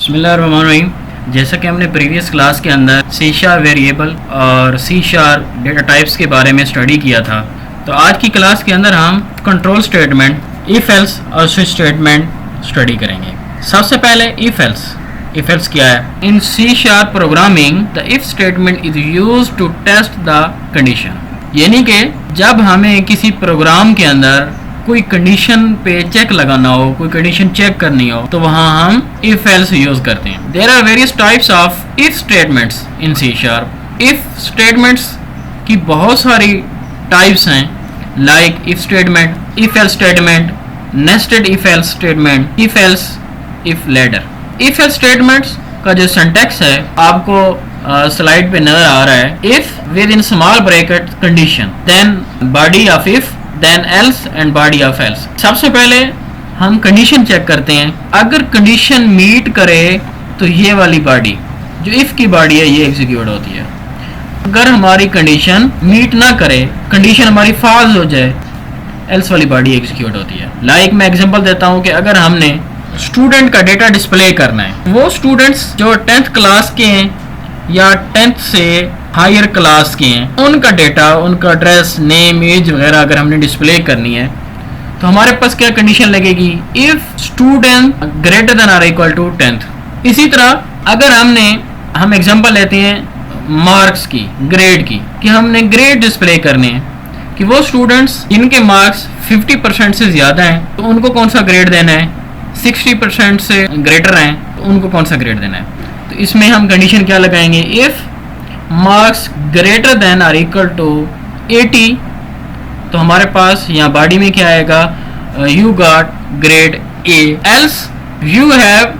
बिस्मिल्लाहिर्रहमानिर्रहीम। जैसा कि हमने प्रीवियस क्लास के अंदर सी शार्प वेरिएबल और सी शार्प डेटा टाइप्स के बारे में स्टडी किया था, तो आज की क्लास के अंदर हम कंट्रोल स्टेटमेंट, इफ एल्स और स्विच स्टेटमेंट स्टडी करेंगे। सबसे पहले इफ एल्स क्या है? In C sharp programming the if statement is used to test the condition, यानी कि जब हमें किसी प्रोग्राम के अंदर कोई कंडीशन पे चेक लगाना हो, कोई कंडीशन चेक करनी हो, तो वहां हम इफ एल्स यूज करते हैं। There are various types of if statements in C sharp. If statements की बहुत सारी टाइप्स हैं, like if statement, if else statement, nested if else statement, if else, if ladder. If else statements का जो syntax है आपको slide पे नजर आ रहा है। If within small bracket condition, then body of if, then else and body of else. सबसे पहले हम कंडीशन चेक करते हैं। अगर कंडीशन मीट करे तो ये वाली बॉडी जो इफ की बॉडी है ये एग्जीक्यूट होती है। अगर हमारी कंडीशन मीट ना करे, कंडीशन हमारी फॉल्स हो जाए, एल्स वाली बॉडी एग्जीक्यूट होती है। लाइक मैं एग्जांपल देता हूँ कि अगर हमने स्टूडेंट का डेटा डिस्प्ले करना है, वो स्टूडेंट्स जो 10th क्लास के हैं या 10th से हायर क्लास के हैं, उनका डेटा, उनका एड्रेस, नेम, एज वगैरह अगर हमने डिस्प्ले करनी है तो हमारे पास क्या कंडीशन लगेगी? इफ स्टूडेंट ग्रेटर देन और इक्वल टू 10th। इसी तरह अगर हम एग्जांपल लेते हैं मार्क्स की, ग्रेड की, कि हमने ग्रेड डिस्प्ले करने हैं कि वो स्टूडेंट्स जिनके मार्क्स 50% से ज़्यादा हैं तो उनको कौन सा ग्रेड देना है, 60% से ग्रेटर हैं तो उनको कौन सा ग्रेड देना है। तो इसमें हम कंडीशन क्या लगाएंगे? इफ मार्क्स ग्रेटर देन और इक्वल टू 80, तो हमारे पास यहाँ बॉडी में क्या आएगा? You got grade A. Else you have,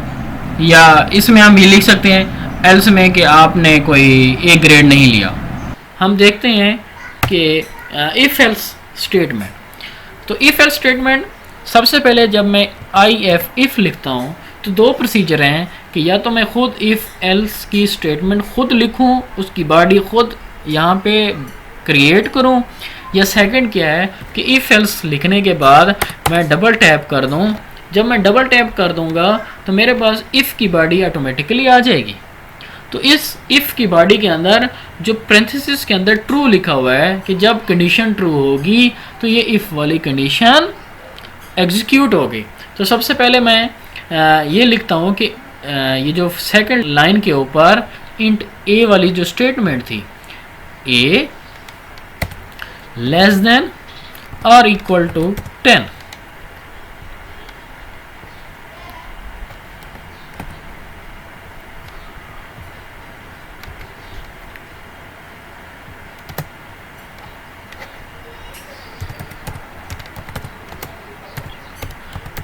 या इसमें हम ये लिख सकते हैं एल्स में कि आपने कोई ए ग्रेड नहीं लिया। हम देखते हैं कि इफ एल्स स्टेटमेंट, तो इफ एल्स स्टेटमेंट सबसे पहले जब मैं इफ लिखता हूँ तो दो प्रोसीजर हैं कि या तो मैं खुद इफ़ एल्स की स्टेटमेंट खुद लिखूं, उसकी बॉडी खुद यहाँ पे क्रिएट करूं, या सेकंड क्या है कि इफ़ एल्स लिखने के बाद मैं डबल टैप कर दूं। जब मैं डबल टैप कर दूंगा तो मेरे पास इफ़ की बॉडी ऑटोमेटिकली आ जाएगी। तो इस इफ़ की बॉडी के अंदर जो पैरेंथेसिस के अंदर ट्रू लिखा हुआ है कि जब कंडीशन ट्रू होगी तो ये इफ़ वाली कंडीशन एग्जीक्यूट होगी। तो सबसे पहले मैं ये लिखता हूँ कि ये जो सेकंड लाइन के ऊपर इंट ए वाली जो स्टेटमेंट थी, ए लेस देन और equal to 10,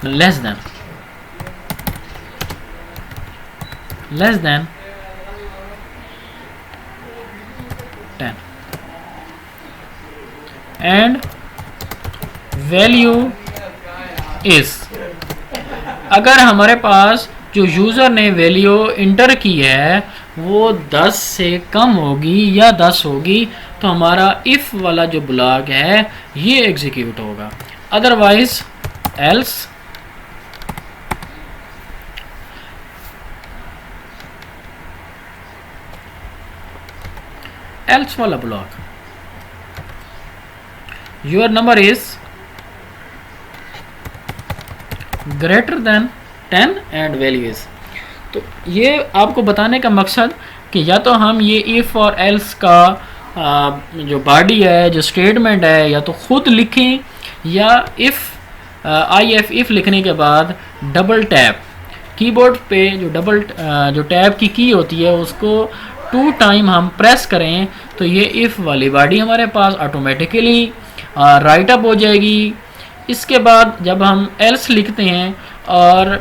less than $10 and value is। अगर हमारे पास जो यूज़र ने वैल्यू इंटर की है वो 10 से कम होगी या 10 होगी तो हमारा इफ़ वाला जो ब्लॉक है ये एग्जीक्यूट होगा। अदरवाइज एल्स वाला block, your number is greater than 10 and value is. तो ये आपको बताने का मकसद कि या तो हम ये इफ़ और एल्स का जो बॉडी है, जो स्टेटमेंट है, या तो खुद लिखें या इफ़ लिखने के बाद डबल टैप कीबोर्ड पे जो टैप की की होती है उसको 2 टाइम हम प्रेस करें तो ये इफ़ वाली बॉडी हमारे पास ऑटोमेटिकली राइट अप हो जाएगी। इसके बाद जब हम एल्स लिखते हैं और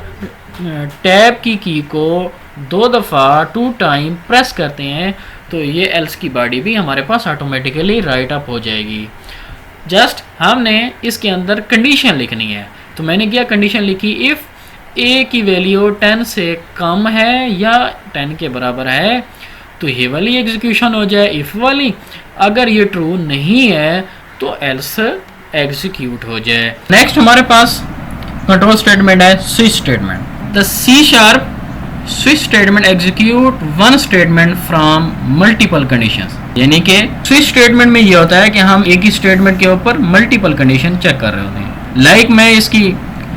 टैब की को 2 दफ़ा 2 टाइम प्रेस करते हैं तो ये एल्स की बॉडी भी हमारे पास ऑटोमेटिकली राइट अप हो जाएगी। जस्ट हमने इसके अंदर कंडीशन लिखनी है। तो मैंने क्या कंडीशन लिखी? इफ़ ए की वैल्यू 10 से कम है या 10 के बराबर है तो ये वाली एग्जीक्यूशन हो जाए, इफ़ वाली। अगर ये ट्रू नहीं है तो एल्स एग्जीक्यूट हो जाए। नेक्स्ट हमारे पास कंट्रोल स्टेटमेंट है switch statement. The C sharp switch statement execute one statement from multiple conditions. यानी कि स्विच स्टेटमेंट में ये होता है कि हम एक ही स्टेटमेंट के ऊपर मल्टीपल कंडीशन चेक कर रहे होते हैं। लाइक मैं इसकी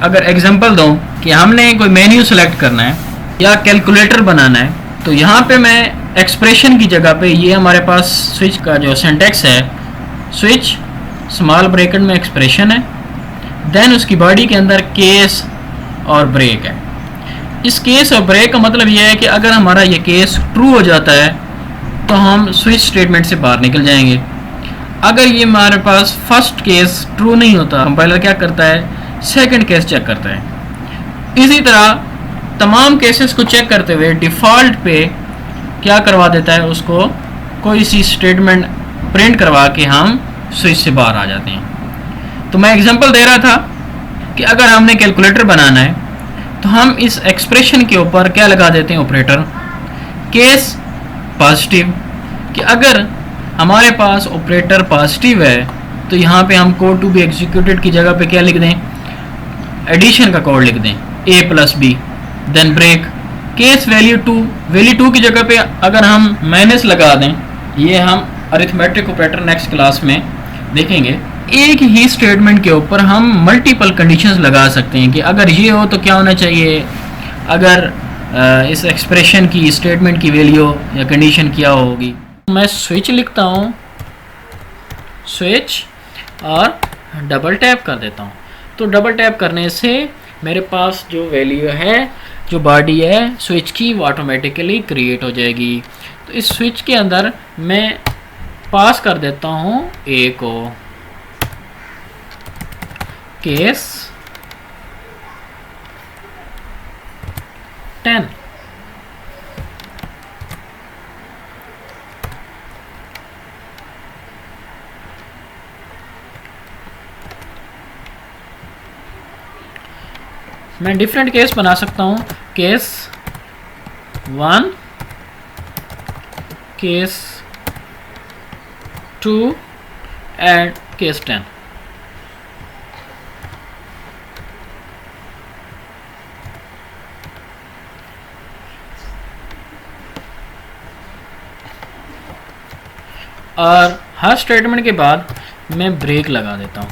अगर एग्जांपल दूं कि हमने कोई मेन्यू सेलेक्ट करना है या कैलकुलेटर बनाना है, तो यहाँ पे मैं एक्सप्रेशन की जगह पे ये हमारे पास स्विच का जो सिंटैक्स है, स्विच स्मॉल ब्रैकेट में एक्सप्रेशन है, देन उसकी बॉडी के अंदर केस और ब्रेक है। इस केस और ब्रेक का मतलब यह है कि अगर हमारा ये केस ट्रू हो जाता है तो हम स्विच स्टेटमेंट से बाहर निकल जाएंगे। अगर ये हमारे पास फर्स्ट केस ट्रू नहीं होता, कंपाइलर क्या करता है, सेकंड केस चेक करता है। इसी तरह तमाम केसेस को चेक करते हुए डिफ़ॉल्ट पे क्या करवा देता है, उसको कोई सी स्टेटमेंट प्रिंट करवा के हम स्विच से बाहर आ जाते हैं। तो मैं एग्जांपल दे रहा था कि अगर हमने कैलकुलेटर बनाना है तो हम इस एक्सप्रेशन के ऊपर क्या लगा देते हैं, ऑपरेटर केस पॉजिटिव, कि अगर हमारे पास ऑपरेटर पॉजिटिव है तो यहाँ पे हम कोड टू बी एग्जीक्यूटेड की जगह पे क्या लिख दें, एडिशन का कोड लिख दें, a plus b, then break case value two की जगह पे अगर हम माइनस लगा दें, ये हम अरिथमेटिक ऑपरेटर नेक्स्ट क्लास में देखेंगे। एक ही स्टेटमेंट के ऊपर हम मल्टीपल कंडीशंस लगा सकते हैं कि अगर ये हो तो क्या होना चाहिए, अगर इस एक्सप्रेशन की स्टेटमेंट की वैल्यू या कंडीशन क्या होगी। मैं स्विच लिखता हूँ, स्विच, और डबल टैप कर देता हूँ। तो डबल टैप करने से मेरे पास जो वैल्यू है, जो बॉडी है स्विच की, वो ऑटोमेटिकली क्रिएट हो जाएगी। तो इस स्विच के अंदर मैं पास कर देता हूँ ए को, केस 10, मैं डिफरेंट केस बना सकता हूँ, केस 1, केस 2 एंड केस 10। और हर स्टेटमेंट के बाद मैं ब्रेक लगा देता हूँ।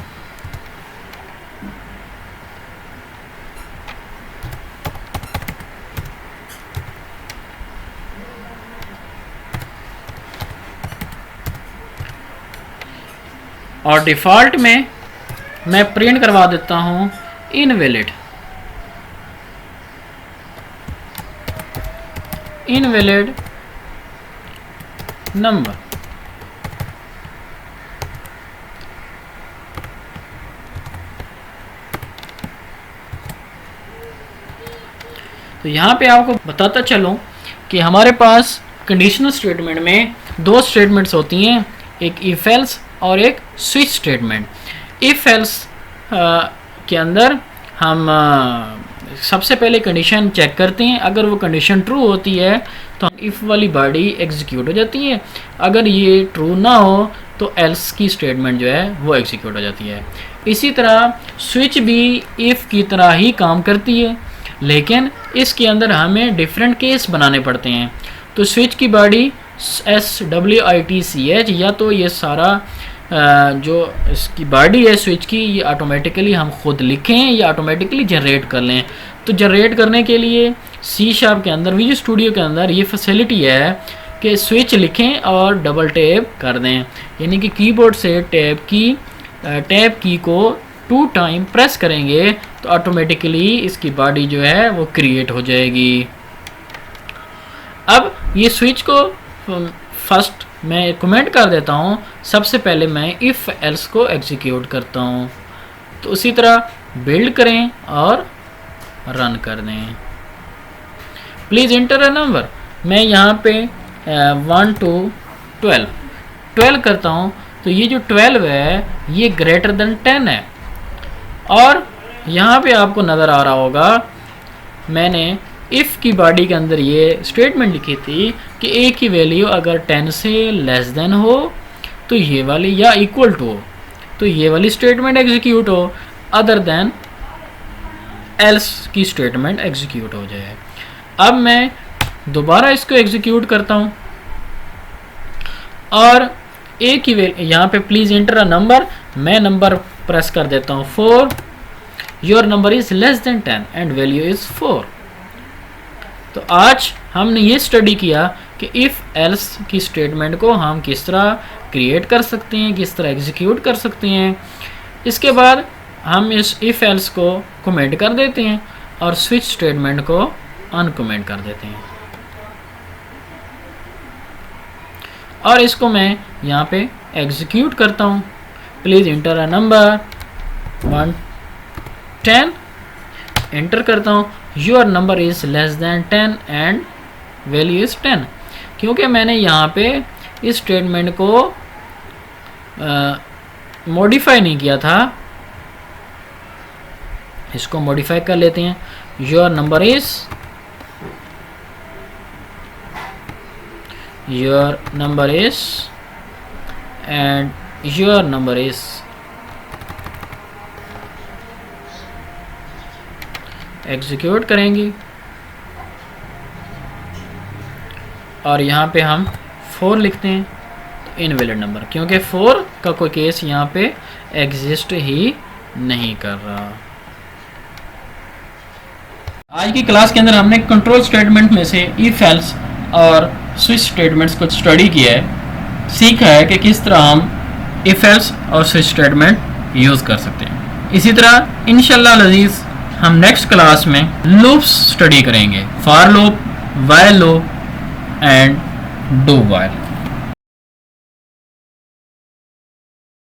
और डिफ़ॉल्ट में मैं प्रिंट करवा देता हूँ इनवैलिड नंबर। तो यहाँ पे आपको बताता चलूँ कि हमारे पास कंडीशनल स्टेटमेंट में दो स्टेटमेंट्स होती हैं, एक इफ एल्स और एक स्विच स्टेटमेंट। इफ एल्स के अंदर हम सबसे पहले कंडीशन चेक करते हैं, अगर वो कंडीशन ट्रू होती है तो इफ वाली बॉडी एग्जीक्यूट हो जाती है, अगर ये ट्रू ना हो तो एल्स की स्टेटमेंट जो है वो एग्जीक्यूट हो जाती है। इसी तरह स्विच भी इफ की तरह ही काम करती है, लेकिन इसके अंदर हमें डिफरेंट केस बनाने पड़ते हैं। तो स्विच की बॉडी SWITCH, या तो ये सारा जो इसकी बॉडी है स्विच की, ये ऑटोमेटिकली हम खुद लिखें या ऑटोमेटिकली जनरेट कर लें। तो जनरेट करने के लिए C# के अंदर, विजुअल स्टूडियो के अंदर ये फैसिलिटी है कि स्विच लिखें और डबल टैप कर दें, यानी कि कीबोर्ड से टैब की को 2 टाइम प्रेस करेंगे तो ऑटोमेटिकली इसकी बॉडी जो है वो क्रिएट हो जाएगी। अब ये स्विच को फर्स्ट मैं कमेंट कर देता हूँ, सबसे पहले मैं इफ़ एल्स को एग्जीक्यूट करता हूँ। तो उसी तरह बिल्ड करें और रन कर दें। Please inter a number. मैं यहाँ पे 1 to 12 करता हूँ, तो ये जो 12 है ये ग्रेटर देन 10 है। और यहाँ पे आपको नज़र आ रहा होगा मैंने इफ़ की बॉडी के अंदर ये स्टेटमेंट लिखी थी कि ए की वैल्यू अगर 10 से लेस देन हो तो ये वाली, या इक्वल टू हो तो ये वाली स्टेटमेंट एग्जीक्यूट हो, अदर देन एल्स की स्टेटमेंट एग्जीक्यूट हो जाए। अब मैं दोबारा इसको एग्जीक्यूट करता हूँ और एक ही यहाँ पे प्लीज एंटर अ नंबर, मैं नंबर प्रेस कर देता हूँ 4, your number is less than 10 and value is 4। तो आज हमने ये स्टडी किया कि इफ एल्स की स्टेटमेंट को हम किस तरह क्रिएट कर सकते हैं, किस तरह एग्जीक्यूट कर सकते हैं। इसके बाद हम इस इफ एल्स को कमेंट कर देते हैं और स्विच स्टेटमेंट को अनकमेंट कर देते हैं। और इसको मैं यहाँ पे एग्जीक्यूट करता हूँ। Please inter a number 1 10, enter करता हूँ, your number is less than 10 and value is 10। क्योंकि मैंने यहाँ पे इस स्टेटमेंट को मॉडिफाई नहीं किया था, इसको मॉडिफाई कर लेते हैं। Your number is and your number is execute करेंगे और यहाँ पे हम 4 लिखते हैं, इनवैलिड नंबर, क्योंकि 4 का कोई केस यहाँ पे एग्जिस्ट ही नहीं कर रहा। आज की क्लास के अंदर हमने कंट्रोल स्टेटमेंट में से इफ एल्स और स्विच स्टेटमेंट्स को स्टडी किया है, सीखा है कि किस तरह हम इफ एल्स और स्विच स्टेटमेंट यूज़ कर सकते हैं। इसी तरह इंशाल्लाह अज़ीज़ हम नेक्स्ट क्लास में लूप्स स्टडी करेंगे, for loop, while loop and do while.